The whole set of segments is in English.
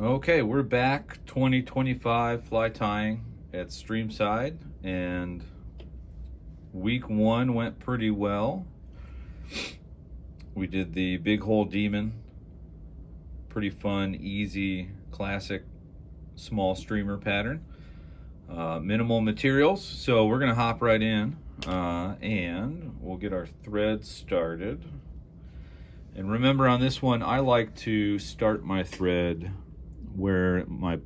Okay, we're back 2025 fly tying at Streamside, and week one went pretty well. We did the big hole demon, pretty fun, easy, classic small streamer pattern. Minimal materials, so we're gonna hop right in and we'll get our thread started. And remember, on this one, I like to start my thread where my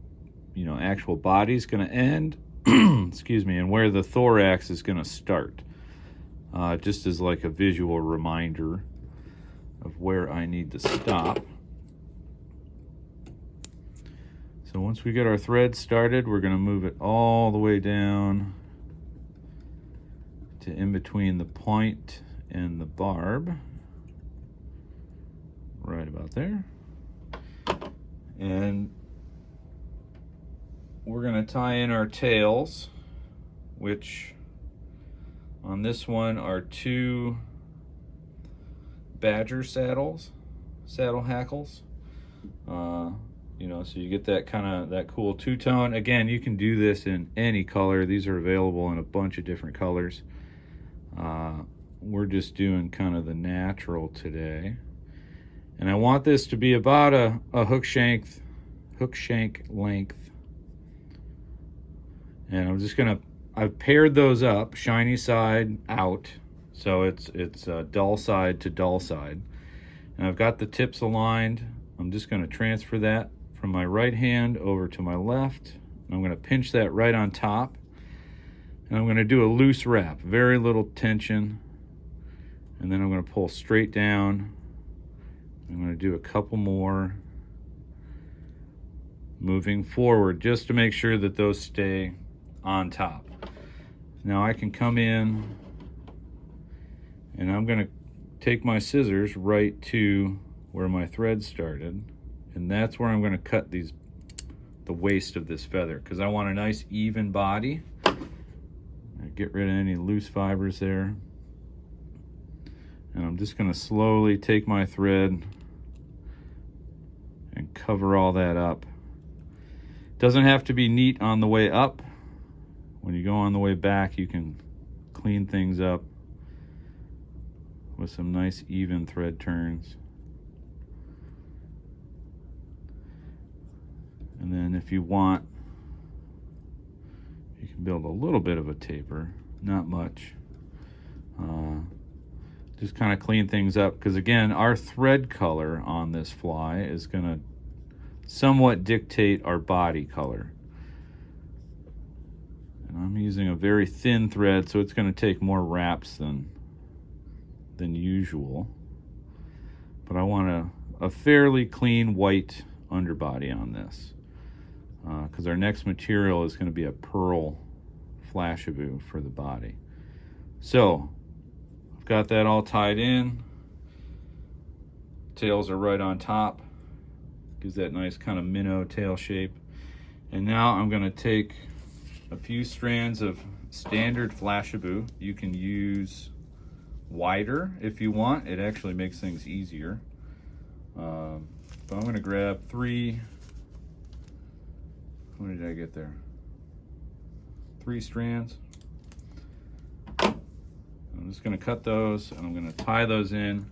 actual body's going to end excuse me, and where the thorax is going to start, just as like a visual reminder of where I need to stop. So once we get our thread started, we're going to move it all the way down to in between the point and the barb, right about there. And we're going to tie in our tails, which on this one are 2 badger saddle hackles. So you get that that cool two-tone. Again, you can do this in any color. These are available in a bunch of different colors. We're just doing kind of the natural today. And I want this to be about a hook shank length. And I'm just I've paired those up, shiny side out, so it's dull side to dull side. And I've got the tips aligned. I'm just gonna transfer that from my right hand over to my left. I'm gonna pinch that right on top. And I'm gonna do a loose wrap, very little tension. And then I'm gonna pull straight down. I'm going to do a couple more moving forward just to make sure that those stay on top. Now I can come in and I'm going to take my scissors right to where my thread started, and that's where I'm going to cut the waist of this feather, because I want a nice even body. Get rid of any loose fibers there. And I'm just going to slowly take my thread and cover all that up. Doesn't have to be neat on the way up. When you go on the way back, you can clean things up with some nice even thread turns. And then if you want, you can build a little bit of a taper, not much. Just kind of clean things up, because again, our thread color on this fly is going to somewhat dictate our body color. And I'm using a very thin thread, so it's going to take more wraps than usual. But I want a fairly clean white underbody on this, because our next material is going to be a pearl Flashabou for the body. So got that all tied in. Tails are right on top. Gives that nice kind of minnow tail shape. And now I'm going to take a few strands of standard Flashabou. You can use wider if you want. It actually makes things easier. But I'm going to grab 3. What did I get there? 3 strands. I'm just going to cut those, and I'm going to tie those in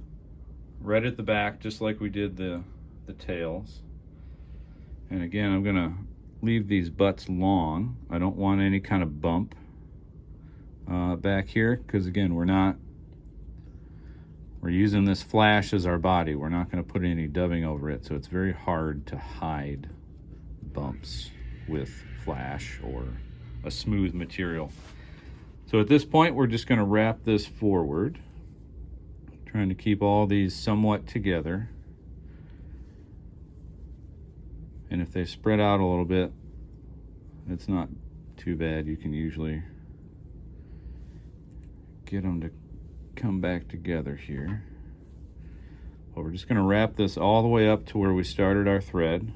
right at the back, just like we did the tails. And again, I'm going to leave these butts long. I don't want any kind of bump back here, because again, we're using this flash as our body. We're not going to put any dubbing over it, so it's very hard to hide bumps with flash or a smooth material. So at this point, we're just going to wrap this forward, trying to keep all these somewhat together. And if they spread out a little bit, it's not too bad. You can usually get them to come back together here. But we're just going to wrap this all the way up to where we started our thread.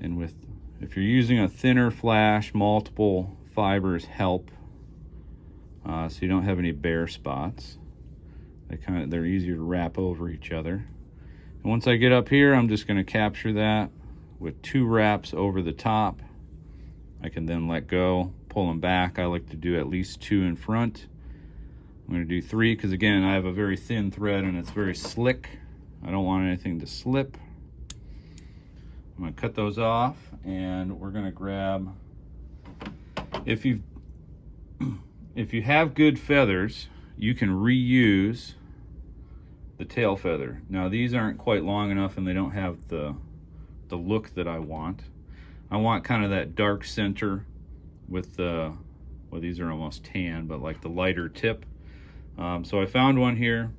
And if you're using a thinner flash, multiple fibers help, so you don't have any bare spots. they're easier to wrap over each other. And once I get up here, I'm just going to capture that with 2 wraps over the top. I can then let go, pull them back. I like to do at least 2 in front. I'm going to do 3 because, again, I have a very thin thread and it's very slick. I don't want anything to slip. I'm going to cut those off, and we're going to grab, if you have good feathers, you can reuse the tail feather. Now these aren't quite long enough and they don't have the look that I want. I want kind of that dark center with the, well, these are almost tan, but like the lighter tip. So I found one here,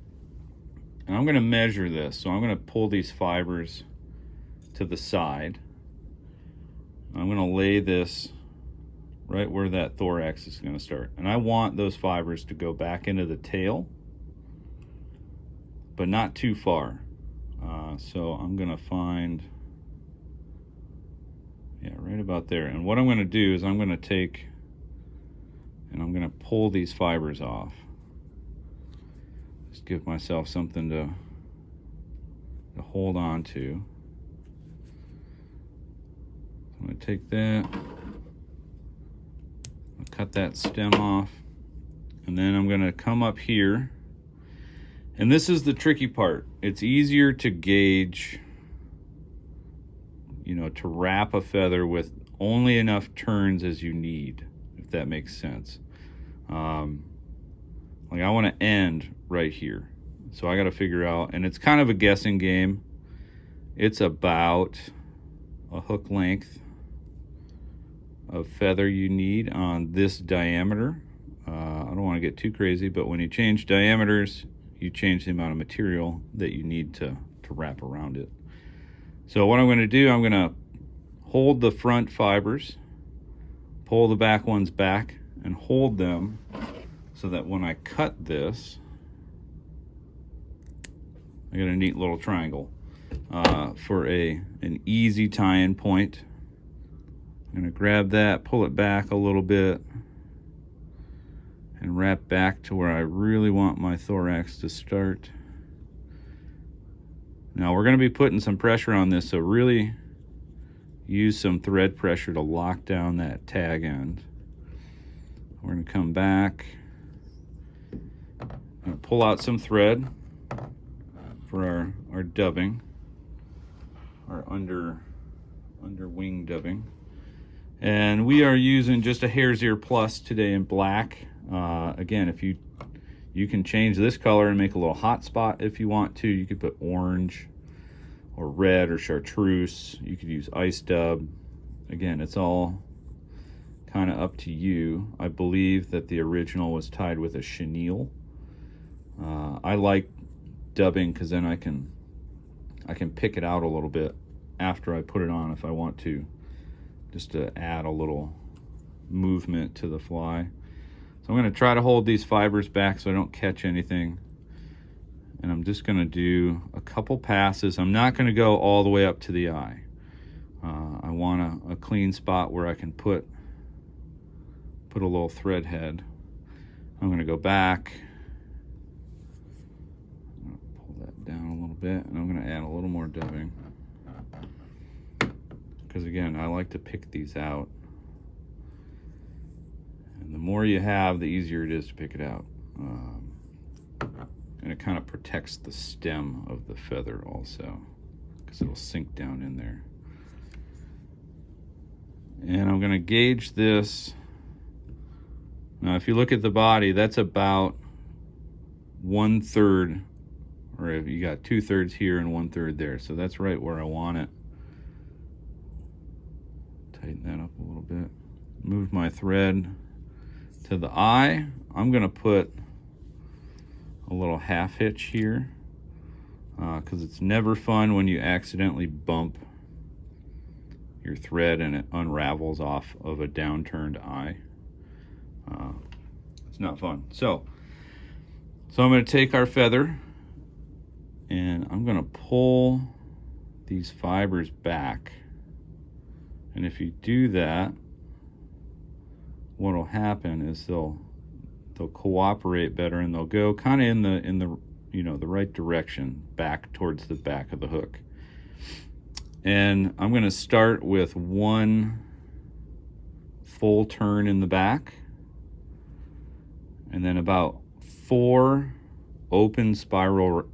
and I'm going to measure this. So I'm going to pull these fibers to the side. I'm going to lay this right where that thorax is going to start. And I want those fibers to go back into the tail, but not too far. So I'm going to find, yeah, right about there. And what I'm going to do is I'm going to take and I'm going to pull these fibers off. Just give myself something to hold on to. I'm going to take that, I'll cut that stem off, and then I'm going to come up here. And this is the tricky part. It's easier to gauge, you know, to wrap a feather with only enough turns as you need, if that makes sense. Like I want to end right here. So I got to figure out, and it's kind of a guessing game. It's about a hook length of feather you need on this diameter. I don't want to get too crazy, but when you change diameters, you change the amount of material that you need to wrap around it. So what I'm going to do, I'm going to hold the front fibers, pull the back ones back, and hold them so that when I cut this, I got a neat little triangle for an easy tie-in point. I'm going to grab that, pull it back a little bit, and wrap back to where I really want my thorax to start. Now we're going to be putting some pressure on this, so really use some thread pressure to lock down that tag end. We're going to come back and pull out some thread for our dubbing, our under wing dubbing. And we are using just a hare's ear plus today in black. Again, if you can change this color and make a little hot spot if you want to. You could put orange or red or chartreuse. You could use ice dub. Again, it's all kind of up to you. I believe that the original was tied with a chenille. I like dubbing because then I can pick it out a little bit after I put it on if I want to, just to add a little movement to the fly. So I'm going to try to hold these fibers back so I don't catch anything. And I'm just going to do a couple passes. I'm not going to go all the way up to the eye. I want a clean spot where I can put a little thread head. I'm going to go back. I'm going to pull that down a little bit, and I'm going to add a little more dubbing. Because again, I like to pick these out. And the more you have, the easier it is to pick it out. And it kind of protects the stem of the feather also, because it'll sink down in there. And I'm going to gauge this. Now, if you look at the body, that's about 1/3, or if you got 2/3 here and 1/3 there. So that's right where I want it. Tighten that up a little bit. Move my thread to the eye. I'm going to put a little half hitch here because it's never fun when you accidentally bump your thread and it unravels off of a downturned eye. It's not fun. So I'm going to take our feather and I'm going to pull these fibers back. And if you do that, what'll happen is they'll cooperate better, and they'll go kind of in you know, the right direction, back towards the back of the hook. And I'm going to start with one full turn in the back, and then about 4 open spiral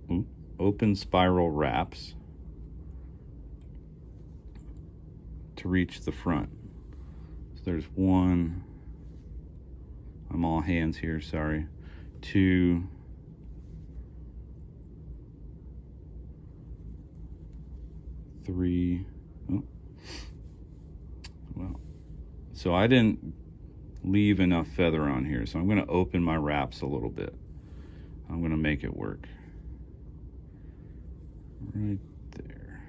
wraps to reach the front. So there's 1, I'm all hands here, sorry, 2, 3, oh, well, so I didn't leave enough feather on here, so I'm going to open my wraps a little bit. I'm going to make it work. Right there.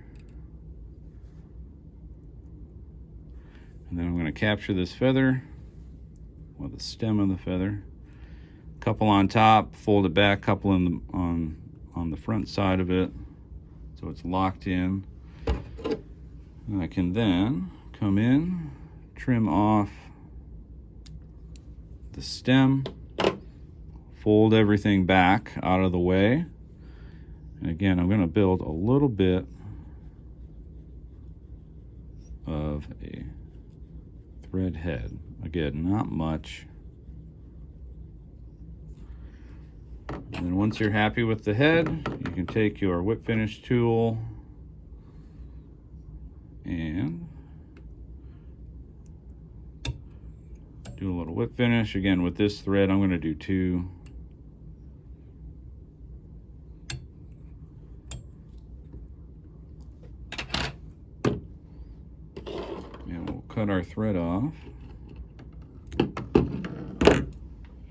And then I'm going to capture this feather with the stem of the feather. Couple on top, fold it back, couple in the, on the front side of it, so it's locked in. And I can then come in, trim off the stem, fold everything back out of the way. And again, I'm going to build a little bit of a thread head. Again, not much. And then once you're happy with the head, you can take your whip finish tool and do a little whip finish. Again, with this thread, I'm going to do 2. And we'll cut our thread off.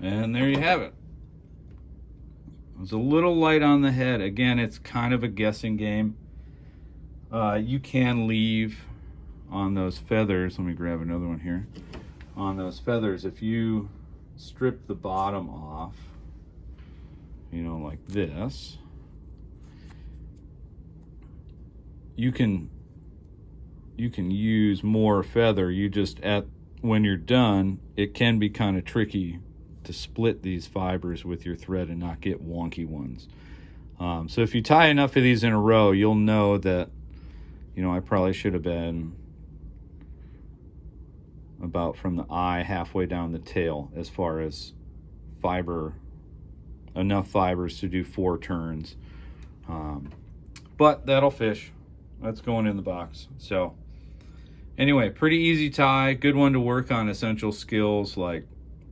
And there you have it. It was a little light on the head. Again, it's kind of a guessing game. You can leave on those feathers. Let me grab another one here. On those feathers, if you strip the bottom off, you know, like this, you can use more feather. You just, when you're done, it can be kind of tricky to split these fibers with your thread and not get wonky ones. So if you tie enough of these in a row, you'll know that, you know, I probably should have been about from the eye halfway down the tail as far as fiber, enough fibers to do 4 turns. But that'll fish. That's going in the box. So anyway, pretty easy tie, good one to work on essential skills like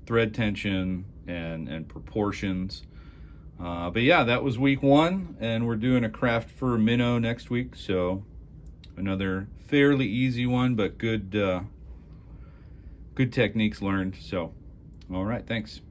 thread tension and proportions. But yeah, that was week 1, and we're doing a craft fur minnow next week, so another fairly easy one, but good techniques learned. So all right, thanks.